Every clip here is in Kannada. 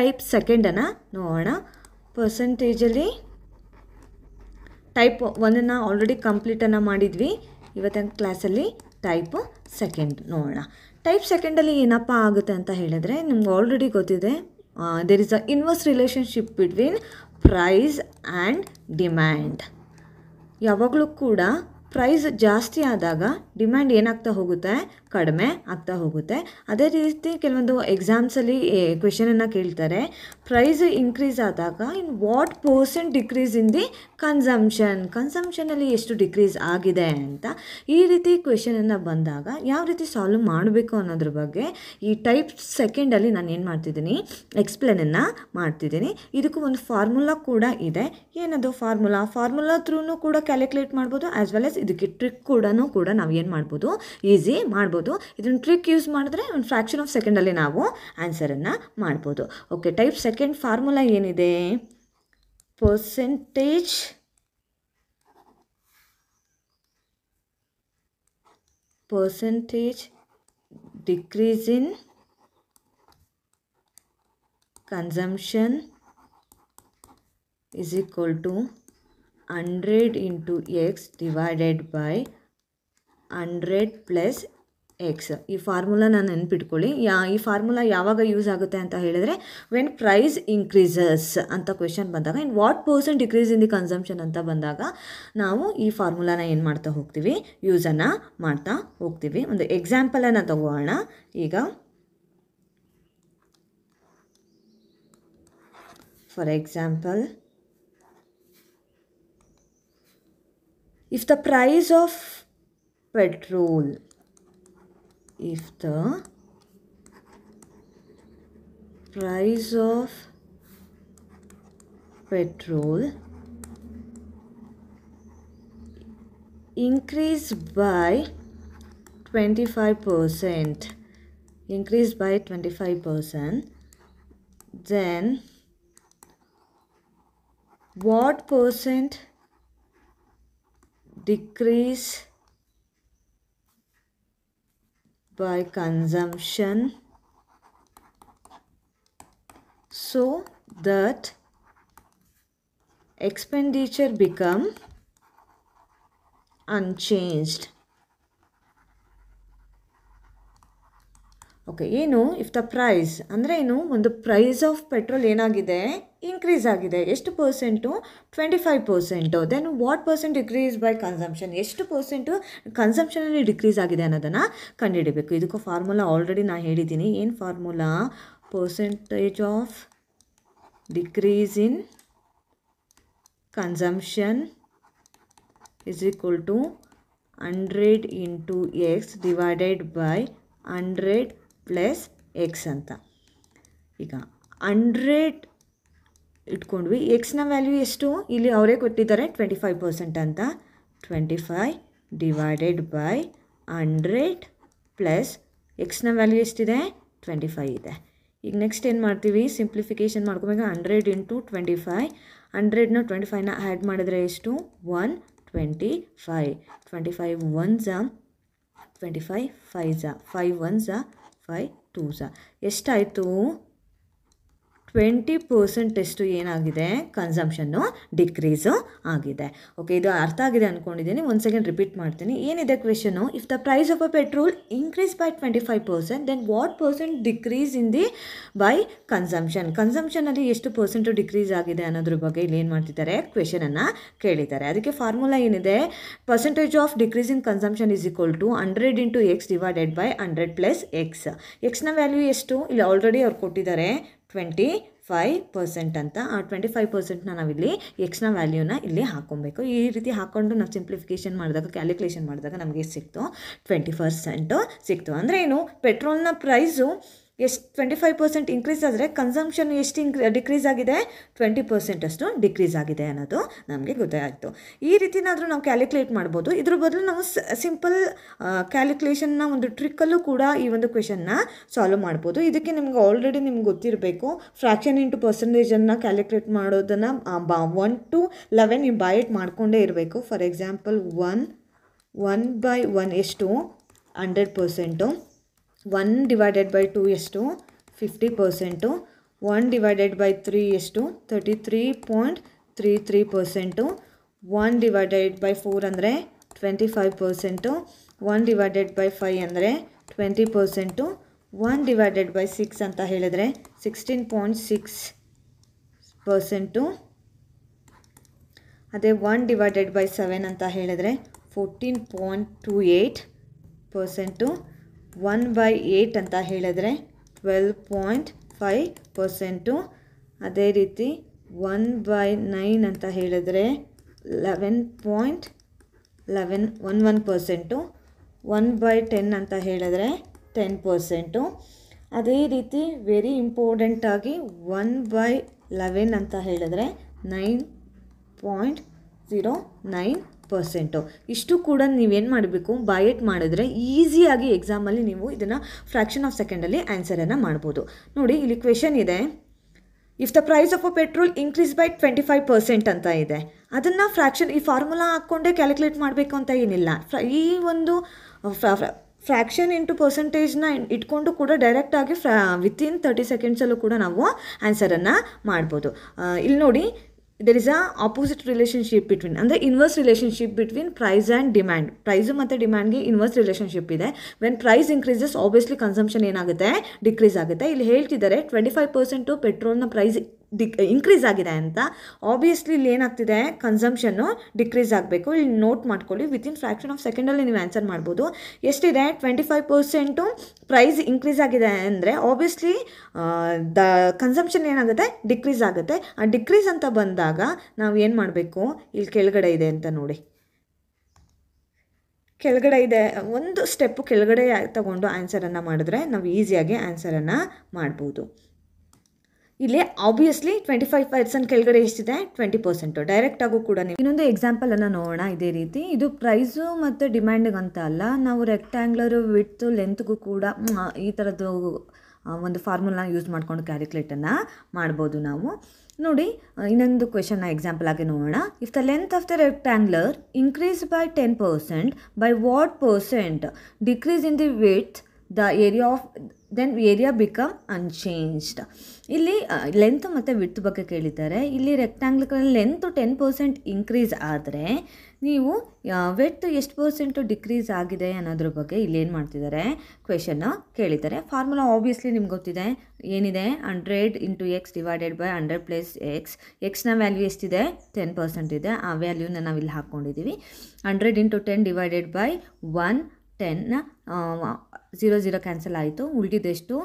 ಟೈಪ್ ಸೆಕೆಂಡನ್ನು ನೋಡೋಣ. ಪರ್ಸೆಂಟೇಜಲ್ಲಿ ಟೈಪ್ 1 ಆಲ್ರೆಡಿ ಕಂಪ್ಲೀಟನ್ನು ಮಾಡಿದ್ವಿ. ಇವತ್ತಿನ ಕ್ಲಾಸಲ್ಲಿ ಟೈಪ್ ಸೆಕೆಂಡ್ ನೋಡೋಣ. ಟೈಪ್ ಸೆಕೆಂಡಲ್ಲಿ ಏನಪ್ಪ ಆಗುತ್ತೆ ಅಂತ ಹೇಳಿದ್ರೆ ನಿಮ್ಗೆ ಆಲ್ರೆಡಿ ಗೊತ್ತಿದೆ, there is a inverse relationship between price and demand. ಯಾವಾಗಲೂ ಕೂಡ ಪ್ರೈಸ್ ಜಾಸ್ತಿ ಆದಾಗ ಡಿಮ್ಯಾಂಡ್ ಏನಾಗ್ತಾ ಹೋಗುತ್ತೆ, ಕಡಿಮೆ ಆಗ್ತಾ ಹೋಗುತ್ತೆ. ಅದೇ ರೀತಿ ಕೆಲವೊಂದು ಎಕ್ಸಾಮ್ಸಲ್ಲಿ ಕ್ವೆಶನನ್ನು ಕೇಳ್ತಾರೆ, ಪ್ರೈಸ್ ಇನ್ಕ್ರೀಸ್ ಆದಾಗ in what percent decrease in the ಕನ್ಸಂಪ್ಷನಲ್ಲಿ ಎಷ್ಟು ಡಿಕ್ರೀಸ್ ಆಗಿದೆ ಅಂತ. ಈ ರೀತಿ ಕ್ವೆಶನನ್ನು ಬಂದಾಗ ಯಾವ ರೀತಿ ಸಾಲ್ವ್ ಮಾಡಬೇಕು ಅನ್ನೋದ್ರ ಬಗ್ಗೆ ಈ ಟೈಪ್ ಸೆಕೆಂಡಲ್ಲಿ ನಾನು ಏನು ಮಾಡ್ತಿದ್ದೀನಿ, ಎಕ್ಸ್ಪ್ಲೇನನ್ನು ಮಾಡ್ತಿದ್ದೀನಿ. ಇದಕ್ಕೂ ಒಂದು ಫಾರ್ಮುಲಾ ಕೂಡ ಇದೆ. ಏನದು ಫಾರ್ಮುಲಾ ಥ್ರೂನು ಕೂಡ ಕ್ಯಾಲ್ಕುಲೇಟ್ ಮಾಡ್ಬೋದು, ಆ್ಯಸ್ ವೆಲ್ ಆಸ್ ಇದಕ್ಕೆ ಟ್ರಿಕ್ ಕೂಡ ನಾವು ಏನು ಮಾಡ್ಬೋದು, ಈಸಿ ಮಾಡ್ಬೋದು. ಇದನ್ನು ಟ್ರಿಕ್ ಯೂಸ್ ಮಾಡಿದ್ರೆ ಒಂದು ಫ್ರ್ಯಾಕ್ಷನ್ ಆಫ್ ಸೆಕೆಂಡಲ್ಲಿ ನಾವು ಆನ್ಸರನ್ನು ಮಾಡ್ಬೋದು. ಓಕೆ, ಟೈಪ್ ಸೆಕೆಂಡ್ ಫಾರ್ಮುಲಾ ಏನಿದೆ, percentage decrease in consumption is equal to 100 into x divided by 100 plus x. ಈ ಫಾರ್ಮುಲಾ ನಾನು ನೆನ್ಪಿಟ್ಕೊಳ್ಳಿ. ಈ ಫಾರ್ಮುಲಾ ಯಾವಾಗ ಯೂಸ್ ಆಗುತ್ತೆ ಅಂತ ಹೇಳಿದರೆ ವೆನ್ ಪ್ರೈಸ್ ಇನ್ಕ್ರೀಸಸ್ ಅಂತ ಕ್ವೆಶನ್ ಬಂದಾಗ, ಇನ್ what percent decrease in the consumption ಅಂತ ಬಂದಾಗ ನಾವು ಈ ಫಾರ್ಮುಲಾನ ಏನು ಮಾಡ್ತಾ ಹೋಗ್ತೀವಿ, ಯೂಸನ್ನು ಮಾಡ್ತಾ ಹೋಗ್ತೀವಿ. ಒಂದು ಎಕ್ಸಾಂಪಲನ್ನು ತಗೋಣ. ಈಗ for example, if the price of petrol increased by 25%, then what percent decrease by consumption so that expenditure become unchanged. Okay, ಏನು ಇಫ್ ದ ಪ್ರೈಸ್ ಅಂದರೆ ಏನು, ಒಂದು ಪ್ರೈಸ್ ಆಫ್ ಪೆಟ್ರೋಲ್ ಏನಾಗಿದೆ, ಇನ್ಕ್ರೀಸ್ ಆಗಿದೆ. ಎಷ್ಟು percent, 25%. Then what percent decrease by consumption, ಎಷ್ಟು ಪರ್ಸೆಂಟು ಕನ್ಸಂಪ್ಷನಲ್ಲಿ ಡಿಕ್ರೀಸ್ ಆಗಿದೆ ಅನ್ನೋದನ್ನು ಕಂಡುಹಿಡಿಬೇಕು. ಇದಕ್ಕೂ ಫಾರ್ಮುಲಾ ಆಲ್ರೆಡಿ ನಾನು ಹೇಳಿದ್ದೀನಿ. ಏನು formula, percentage of decrease in consumption is equal to 100 into x divided by 100 plus X ಅಂತ. ಈಗ 100 ಇಟ್ಕೊಂಡ್ವಿ, ಎಕ್ಸ್ನ ವ್ಯಾಲ್ಯೂ ಎಷ್ಟು, ಇಲ್ಲಿ ಅವರೇ ಕೊಟ್ಟಿದ್ದಾರೆ 25% ಅಂತ. 25 ಡಿವೈಡೆಡ್ ಬೈ 100 ಪ್ಲಸ್ ಎಕ್ಸ್ನ ವ್ಯಾಲ್ಯೂ ಎಷ್ಟಿದೆ, 25 ಇದೆ. ಈಗ ನೆಕ್ಸ್ಟ್ ಏನು ಮಾಡ್ತೀವಿ, ಸಿಂಪ್ಲಿಫಿಕೇಷನ್ ಮಾಡ್ಕೋಬೇಕು. 100 into 25, 100ನ 25ನ ಆ್ಯಡ್ ಮಾಡಿದ್ರೆ ಎಷ್ಟು, 125. 25 1s 25, 5s 5 1s 5 2s ಎಷ್ಟಾಯಿತು, 20% ಎಷ್ಟು ಏನಾಗಿದೆ, ಕನ್ಸಂಪ್ಷನ್ನು ಡಿಕ್ರೀಸು ಆಗಿದೆ. ಓಕೆ, ಇದು ಅರ್ಥ ಆಗಿದೆ ಅಂದ್ಕೊಂಡಿದ್ದೀನಿ. ಒಂದು ಸೆಕೆಂಡ್ ರಿಪೀಟ್ ಮಾಡ್ತೀನಿ. ಏನಿದೆ question, if the price of a petrol increase by 25%, then what percent decrease in the by ಕನ್ಸಂಪ್ಷನಲ್ಲಿ ಎಷ್ಟು ಪರ್ಸೆಂಟು ಡಿಕ್ರೀಸ್ ಆಗಿದೆ ಅನ್ನೋದ್ರ ಬಗ್ಗೆ ಇಲ್ಲಿ ಏನು ಮಾಡ್ತಿದ್ದಾರೆ, ಕ್ವೆಶನನ್ನು ಕೇಳಿದ್ದಾರೆ. ಅದಕ್ಕೆ ಫಾರ್ಮುಲಾ ಏನಿದೆ, percentage of decrease in consumption is equal to 100 into x divided by 100 plus x. ಎಕ್ಸ್ನ ವ್ಯಾಲ್ಯೂ ಎಷ್ಟು, ಇಲ್ಲಿ ಆಲ್ರೆಡಿ ಅವ್ರು ಕೊಟ್ಟಿದ್ದಾರೆ 25% ಅಂತ. ಆ 25%ನ ನಾವಿಲ್ಲಿ ಎಕ್ಸ್ನ ವ್ಯಾಲ್ಯೂನ ಇಲ್ಲಿ ಹಾಕ್ಕೊಬೇಕು. ಈ ರೀತಿ ಹಾಕ್ಕೊಂಡು ನಾವು ಸಿಂಪ್ಲಿಫಿಕೇಷನ್ ಮಾಡಿದಾಗ, ಕ್ಯಾಲ್ಕುಲೇಷನ್ ಮಾಡಿದಾಗ ನಮಗೆ ಸಿಕ್ತು 20% ಸಿಕ್ತು. ಅಂದರೆ ಏನು, ಪೆಟ್ರೋಲ್ನ ಪ್ರೈಸು ಎಷ್ಟು 25% ಇನ್ಕ್ರೀಸ್ ಆದರೆ ಕನ್ಸಂಪ್ಷನ್ ಎಷ್ಟು ಡಿಕ್ರೀಸ್ ಆಗಿದೆ, 20% ಅಷ್ಟು ಡಿಕ್ರೀಸ್ ಆಗಿದೆ ಅನ್ನೋದು ನಮಗೆ ಗೊತ್ತಾಯಿತು. ಈ ರೀತಿನಾದರೂ ನಾವು ಕ್ಯಾಲ್ಕುಲೇಟ್ ಮಾಡ್ಬೋದು. ಇದ್ರ ಬದಲು ನಾವು ಸಿಂಪಲ್ ಕ್ಯಾಲ್ಕುಲೇಷನ್ನ ಒಂದು ಟ್ರಿಕ್ಕಲ್ಲೂ ಕೂಡ ಈ ಒಂದು ಕ್ವೆಶನ್ನ ಸಾಲ್ವ್ ಮಾಡ್ಬೋದು. ಇದಕ್ಕೆ ನಿಮ್ಗೆ ಆಲ್ರೆಡಿ ನಿಮ್ಗೆ ಗೊತ್ತಿರಬೇಕು, ಫ್ರ್ಯಾಕ್ಷನ್ ಇಂಟು ಪರ್ಸೆಂಟೇಜನ್ನು ಕ್ಯಾಲ್ಕುಲೇಟ್ ಮಾಡೋದನ್ನು 1 to 11 ನೀವು ಬೈಟ್ ಮಾಡಿಕೊಂಡೇ ಇರಬೇಕು. ಫಾರ್ ಎಕ್ಸಾಂಪಲ್ 1/1 ಎಷ್ಟು, 100%. 1 ಡಿವೈಡೆಡ್ ಬೈ 2 ಎಷ್ಟು, 50%. 1/3 ಎಷ್ಟು 33.33%. 1/4 ಅಂದರೆ 25%. 1/5 ಅಂದರೆ 20%. 1/6 ಅಂತ ಹೇಳಿದ್ರೆ 16.6%. ಅದೇ 1/7 ಅಂತ ಹೇಳಿದ್ರೆ 14.28%. 1/8 ಅಂತ ಹೇಳಿದ್ರೆ 12.5%. ಅದೇ ರೀತಿ 1/9 ಅಂತ ಹೇಳಿದ್ರೆ 11.11%. 1/10 ಅಂತ ಹೇಳಿದ್ರೆ 10%. ಅದೇ ರೀತಿ ವೆರಿ ಇಂಪಾರ್ಟೆಂಟಾಗಿ 1/11 ಅಂತ ಹೇಳಿದ್ರೆ 9.09%. ಇಷ್ಟು ಕೂಡ ನೀವೇನು ಮಾಡಬೇಕು, ಬೈಟ್ ಮಾಡಿದ್ರೆ ಈಸಿಯಾಗಿ ಎಕ್ಸಾಮಲ್ಲಿ ನೀವು ಇದನ್ನು ಫ್ರ್ಯಾಕ್ಷನ್ ಆಫ್ ಸೆಕೆಂಡಲ್ಲಿ ಆನ್ಸರನ್ನು ಮಾಡ್ಬೋದು. ನೋಡಿ ಇಲ್ಲಿ ಕ್ವೆಶನ್ ಇದೆ, if the price of a petrol increase by 25% ಅಂತ ಇದೆ. ಅದನ್ನು ಫ್ರ್ಯಾಕ್ಷನ್ ಈ ಫಾರ್ಮುಲಾ ಹಾಕ್ಕೊಂಡೇ ಕ್ಯಾಲ್ಕುಲೇಟ್ ಮಾಡಬೇಕು ಅಂತ ಏನಿಲ್ಲ. ಈ ಒಂದು ಫ್ರ್ಯಾಕ್ಷನ್ ಇಂಟು ಪರ್ಸೆಂಟೇಜ್ನ ಇಟ್ಕೊಂಡು ಕೂಡ ಡೈರೆಕ್ಟಾಗಿ ವಿತಿನ್ 30 ಸೆಕೆಂಡ್ಸಲ್ಲೂ ಕೂಡ ನಾವು ಆನ್ಸರನ್ನು ಮಾಡ್ಬೋದು. ಇಲ್ಲಿ ನೋಡಿ, there is a opposite relationship between, ಅಂದರೆ inverse relationship between price and demand. Price ಮತ್ತು ಡಿಮ್ಯಾಂಡ್ಗೆ ಇನ್ವರ್ಸ್ ರಿಲೇಷನ್ಶಿಪ್ ಇದೆ. When price increases obviously consumption ಏನಾಗುತ್ತೆ, ಡಿಕ್ರೀಸ್ ಆಗುತ್ತೆ. ಇಲ್ಲಿ ಹೇಳ್ತಿದ್ದಾರೆ 25% ಪೆಟ್ರೋಲ್ನ ಪ್ರೈಸ್ ಇನ್ಕ್ರೀಸ್ ಆಗಿದೆ ಅಂತ. ಆಬ್ವಿಯಸ್ಲಿ ಇಲ್ಲಿ ಏನಾಗ್ತಿದೆ, ಕನ್ಸಂಪ್ಷನ್ನು ಡಿಕ್ರೀಸ್ ಆಗಬೇಕು. ಇಲ್ಲಿ ನೋಟ್ ಮಾಡ್ಕೊಳ್ಳಿ, ವಿತಿನ್ ಫ್ರ್ಯಾಕ್ಷನ್ ಆಫ್ ಸೆಕೆಂಡಲ್ಲಿ ನೀವು ಆನ್ಸರ್ ಮಾಡ್ಬೋದು. ಎಷ್ಟಿದೆ, 25% ಪ್ರೈಸ್ ಇನ್ಕ್ರೀಸ್ ಆಗಿದೆ ಅಂದರೆ ಆಬ್ವಿಯಸ್ಲಿ ದ ಕನ್ಸಂಪ್ಷನ್ ಏನಾಗುತ್ತೆ, ಡಿಕ್ರೀಸ್ ಆಗುತ್ತೆ. ಆ ಡಿಕ್ರೀಸ್ ಅಂತ ಬಂದಾಗ ನಾವು ಏನು ಮಾಡಬೇಕು, ಇಲ್ಲಿ ಕೆಳಗಡೆ ಇದೆ ಅಂತ ನೋಡಿ, ಕೆಳಗಡೆ ಇದೆ, ಒಂದು ಸ್ಟೆಪ್ಪು ಕೆಳಗಡೆ ತಗೊಂಡು ಆನ್ಸರನ್ನು ಮಾಡಿದ್ರೆ ನಾವು ಈಸಿಯಾಗಿ ಆನ್ಸರನ್ನು ಮಾಡ್ಬೋದು. ಇಲ್ಲಿ ಆಬ್ವಿಯಸ್ಲಿ 25% ಕೆಳಗಡೆ ಎಷ್ಟಿದೆ, 20%. ಡೈರೆಕ್ಟಾಗೂ ಕೂಡ ನೀವು ಇನ್ನೊಂದು ಎಕ್ಸಾಂಪಲನ್ನು ನೋಡೋಣ. ಇದೇ ರೀತಿ ಇದು ಪ್ರೈಸು ಮತ್ತು ಡಿಮ್ಯಾಂಡಿಗಂತ ಅಲ್ಲ, ನಾವು ರೆಕ್ಟ್ಯಾಂಗ್ಲರು ವಿಡ್ತು ಲೆಂತ್ಗೂ ಕೂಡ ಈ ಥರದ್ದು ಒಂದು ಫಾರ್ಮುಲಾ ಯೂಸ್ ಮಾಡ್ಕೊಂಡು ಕ್ಯಾಲ್ಕುಲೇಟನ್ನು ಮಾಡ್ಬೋದು ನಾವು. ನೋಡಿ, ಇನ್ನೊಂದು ಕ್ವೆಶನ್ನ ಎಕ್ಸಾಂಪಲ್ ಆಗಿ ನೋಡೋಣ. If the length of the rectangular increase by 10%, by what percent decrease in the width the area of then area become unchanged. ಇಲ್ಲಿ ಲೆಂತ್ ಮತ್ತು ವಿಡ್ತ್ ಬಗ್ಗೆ ಕೇಳಿದ್ದಾರೆ. ಇಲ್ಲಿ ರೆಕ್ಟ್ಯಾಂಗ್ಲಲ್ಲಿ ಲೆಂತು 10% ಇನ್ಕ್ರೀಸ್ ಆದರೆ ನೀವು ವಿಡ್ತ್ ಎಷ್ಟು ಪರ್ಸೆಂಟು ಡಿಕ್ರೀಸ್ ಆಗಿದೆ ಅನ್ನೋದ್ರ ಬಗ್ಗೆ ಇಲ್ಲಿ ಏನು ಮಾಡ್ತಿದ್ದಾರೆ, ಕ್ವೆಶನ್ನು ಕೇಳಿದ್ದಾರೆ. ಫಾರ್ಮುಲಾ ಆಬ್ವಿಯಸ್ಲಿ ನಿಮ್ಗೆ ಗೊತ್ತಿದೆ, ಏನಿದೆ, 100 × x ಡಿವೈಡೆಡ್ ಬೈ 100 + x. ಎಕ್ಸ್ನ ವ್ಯಾಲ್ಯೂ ಎಷ್ಟಿದೆ, 10% ಇದೆ. ಆ ವ್ಯಾಲ್ಯೂನ ನಾವಿಲ್ಲಿ ಹಾಕ್ಕೊಂಡಿದ್ದೀವಿ. 100 × 10 ಡಿವೈಡೆಡ್ ಬೈ 110, 0 ಕ್ಯಾನ್ಸಲ್ ಆಯಿತು. ಉಳಿದಿದ್ದೆಷ್ಟು,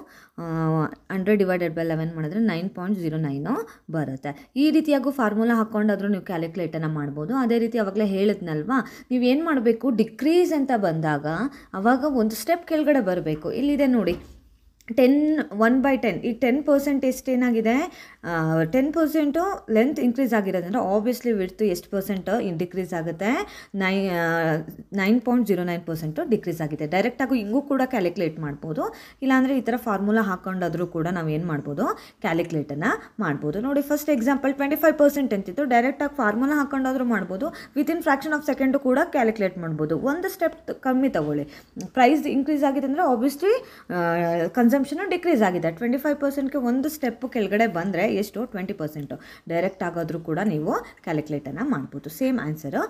100 ಡಿವೈಡೆಡ್ ಬೈ 11 ಮಾಡಿದ್ರೆ 9.09 ಬರುತ್ತೆ. ಈ ರೀತಿಯಾಗೂ ಫಾರ್ಮುಲಾ ಹಾಕ್ಕೊಂಡಾದರೂ ನೀವು ಕ್ಯಾಲ್ಕುಲೇಟನ್ನು ಮಾಡ್ಬೋದು. ಅದೇ ರೀತಿ ಅವಾಗಲೇ ಹೇಳಿದ್ನಲ್ವಾ, ನೀವೇನು ಮಾಡಬೇಕು, ಡಿಕ್ರೀಸ್ ಅಂತ ಬಂದಾಗ ಆವಾಗ ಒಂದು ಸ್ಟೆಪ್ ಕೆಳಗಡೆ ಬರಬೇಕು. ಇಲ್ಲಿದೆ ನೋಡಿ, 1/10. ಈಗ 10% ಎಷ್ಟೇನಾಗಿದೆ, 10% ಲೆಂತ್ ಇನ್ಕ್ರೀಸ್ ಆಗಿರೋದ್ರಿಂದ ಆಬ್ವಿಯಸ್ಲಿ ವಿಡ್ತ್ ಎಷ್ಟು ಪರ್ಸೆಂಟ್ ಡಿಕ್ರೀಸ್ ಆಗುತ್ತೆ, 9.09% ಡಿಕ್ರೀಸ್ ಆಗಿದೆ. ಡೈರೆಕ್ಟಾಗಿ ಹಿಂಗೂ ಕೂಡ ಕ್ಯಾಲ್ಕುಲೇಟ್ ಮಾಡ್ಬೋದು. ಇಲ್ಲಾಂದರೆ ಈ ಥರ ಫಾರ್ಮುಲಾ ಹಾಕ್ಕೊಂಡಾದರೂ ಕೂಡ ನಾವು ಏನು ಮಾಡ್ಬೋದು, ಕ್ಯಾಲ್ಕುಲೇಟನ್ನು ಮಾಡ್ಬೋದು. ನೋಡಿ, ಫಸ್ಟ್ ಎಕ್ಸಾಂಪಲ್ 25% ಅಂತಿತ್ತು, ಡೈರೆಕ್ಟಾಗಿ ಫಾರ್ಮುಲಾ ಹಾಕ್ಕೊಂಡಾದರೂ ಮಾಡ್ಬೋದು. ವಿತಿನ್ ಫ್ರ್ಯಾಕ್ಷನ್ ಆಫ್ ಸೆಕೆಂಡು ಕೂಡ ಕ್ಯಾಲ್ಕುಲೇಟ್ ಮಾಡ್ಬೋದು. ಒಂದು ಸ್ಟೆಪ್ ಕಮ್ಮಿ ತಗೊಳ್ಳಿ. ಪ್ರೈಸ್ ಇನ್ಕ್ರೀಸ್ ಆಗಿದೆ ಅಂದರೆ ಆಬ್ವಿಯಸ್ಲಿ ಕನ್ಸಂಪ್ಷನು ಡಿಕ್ರೀಸ್ ಆಗಿದೆ. 25%ಗೆ ಒಂದು ಸ್ಟೆಪ್ಪು ಕೆಳಗಡೆ ಬಂದರೆ ಎಷ್ಟು, 20%. ಡೈರೆಕ್ಟ್ ಆಗೋದ್ರೂ ಕೂಡ ನೀವು ಕ್ಯಾಲ್ಕುಲೇಟನ್ನು ಮಾಡ್ಬೋದು. Same answer